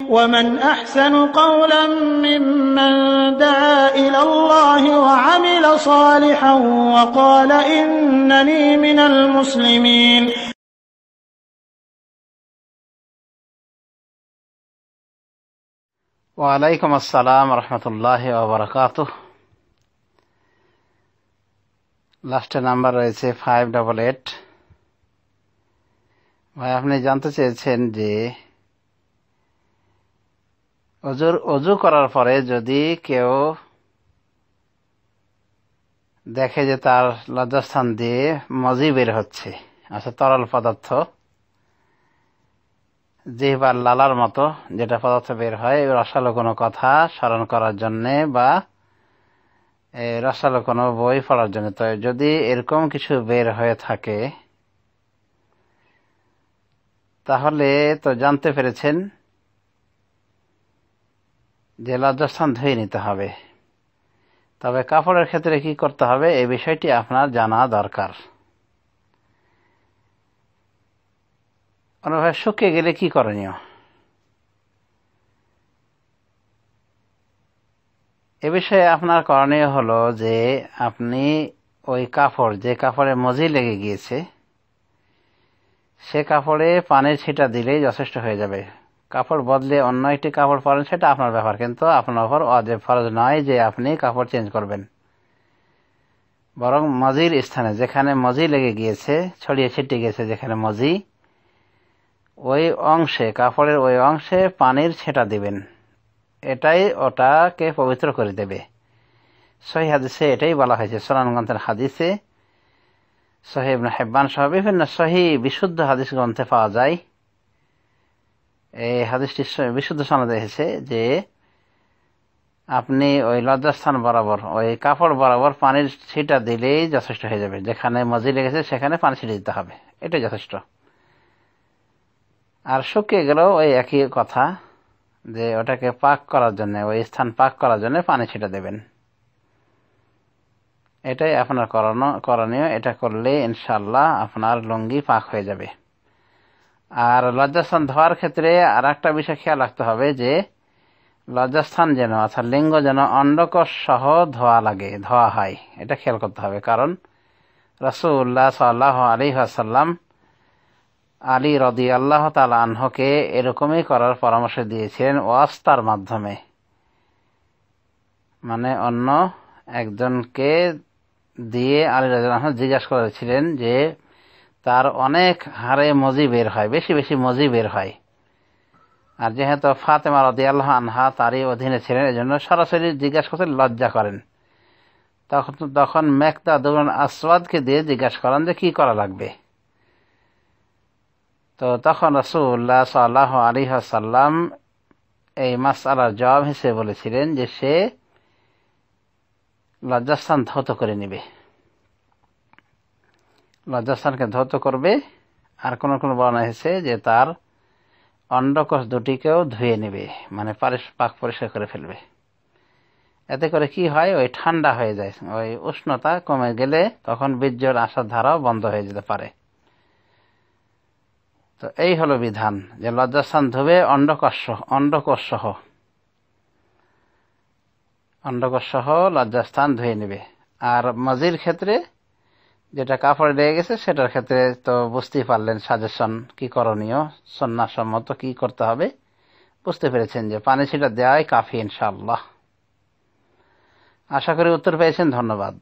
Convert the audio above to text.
ومن أحسن قولا ممن دعا إلى الله وعمل صالحا وقال إنني من المسلمين. ওয়ালাইকুম আসসালাম রহমতুল্লাহি ওয়া বারাকাতুহু। লাস্টের নাম্বার রয়েছে 588। ভাই, আপনি জানতে চেয়েছেন যে অজু করার পরে যদি কেউ দেখে যে তার লজ্জাস্থান দিয়ে মজি বের হচ্ছে, আচ্ছা তরল পদার্থ, জিহ্বার লালার মতো যেটা পদার্থ বের হয়, রসালো কোনো কথা স্মরণ করার জন্যে বা রসালো কোনো বই পড়ার জন্য, তো যদি এরকম কিছু বের হয়ে থাকে তাহলে তো জানতে পেরেছেন যে লজ্জাস্থান ধুয়ে নিতে হবে। তবে কাপড়ের ক্ষেত্রে কি করতে হবে এই বিষয়টি আপনার জানা দরকার। অনুভব শুকিয়ে গেলে কি করণীয়, এ বিষয়ে আপনার করণীয় হলো যে আপনি ওই কাপড়, যে কাপড়ে মজি লেগে গিয়েছে, সে কাপড়ে পানির ছিটা দিলেই যথেষ্ট হয়ে যাবে। কাপড় বদলে অন্য একটি কাপড় পরেন সেটা আপনার ব্যাপার, কিন্তু আপনার উপর ওয়াজিব ফরজ নয় যে আপনি কাপড় চেঞ্জ করবেন। বরং মজির স্থানে, যেখানে মজি লেগে গিয়েছে, ছড়িয়ে ছিটিয়ে গেছে যেখানে মজি, ওই অংশে, কাপড়ের ওই অংশে পানির ছেটা দিবেন। এটাই ওটাকে পবিত্র করে দেবে। সহিহ হাদিসে এটাই বলা হয়েছে। সুনান গ্রন্থের হাদিসে, সহিহ ইবনে হিব্বান সহ বিভিন্ন সহিহ বিশুদ্ধ হাদিস গ্রন্থে পাওয়া যায়। এই হাদিসটি বিশুদ্ধ সনদে এসেছে যে আপনি ওই লজ্জাস্থান বরাবর, ওই কাপড় বরাবর পানির ছিটা দিলেই যথেষ্ট হয়ে যাবে। যেখানে মজি লেগেছে সেখানে পানি ছিটে দিতে হবে, এটাই যথেষ্ট। আর শুকিয়ে গেলেও ওই একই কথা, যে ওটাকে পাক করার জন্য, ওই স্থান পাক করার জন্য পানি ছিটা দেবেন। এটাই আপনার করণীয়। এটা করলে ইনশাআল্লাহ আপনার লুঙ্গি পাক হয়ে যাবে। আর লজ্জাস্থান ধোয়ার ক্ষেত্রে আর একটা বিষয় খেয়াল রাখতে হবে যে লজ্জাস্থান যেন, অর্থাৎ লিঙ্গ যেন অন্ডকোষ সহ ধোয়া হয়, এটা খেয়াল করতে হবে। কারণ রাসূলুল্লাহ সাল্লাল্লাহু আলাইহি ওয়াসাল্লাম আলী রাদিয়াল্লাহু তাআলা আনহুকে এরকমই করার পরামর্শ দিয়েছিলেন ওয়াস্তার মাধ্যমে। মানে অন্য একজনকে দিয়ে আলী রাদিয়াল্লাহু আনহু জিজ্ঞাসা করেছিলেন যে তার অনেক হাড়ে মজি বের হয়, বেশি বেশি মজি বের হয়। আর যেহেতু ফাতেমা রাদিয়াল্লাহু আনহা তারই অধীনে ছিলেন, এজন্য সরাসরি জিজ্ঞাসা করতে লজ্জা করেন। তখন মেকদাদ ইবনে আসওয়াদকে দিয়ে জিজ্ঞাসা করেন যে কি করা লাগবে। তো তখন রাসূলুল্লাহ সাল্লাল্লাহু আলাইহি ওয়াসাল্লাম এই মাসআলার জবাব হিসেবে বলেছিলেন যে সে লজ্জাস্থান ধৌত করে নেবে, লজ্জাস্থানকে ধৌত করবে। আর কোন কোন বর্ণনা হয়েছে যে তার অন্ডকোষ দুটিকেও ধুয়ে নেবে, মানে পাক পরিষ্কার করে ফেলবে। এতে করে কি হয়, ওই ঠান্ডা হয়ে যায়, ওই উষ্ণতা কমে গেলে তখন বীর্যের আসার ধারাও বন্ধ হয়ে যেতে পারে। তো এই হলো বিধান যে লজ্জাস্থান ধুবে অন্ডকোষ সহ লজ্জাস্থান ধুয়ে নেবে। আর মজির ক্ষেত্রে যেটা কাপড়ে লেগে গেছে সেটার ক্ষেত্রে তো বুঝতেই পারলেন সাজেশন কি করণীয়, সুন্নাহ সম্মত কি করতে হবে বুঝতে পেরেছেন যে পানি ছিটা দেওয়াই কাফি ইনশাআল্লাহ। আশা করি উত্তর পেয়েছেন। ধন্যবাদ।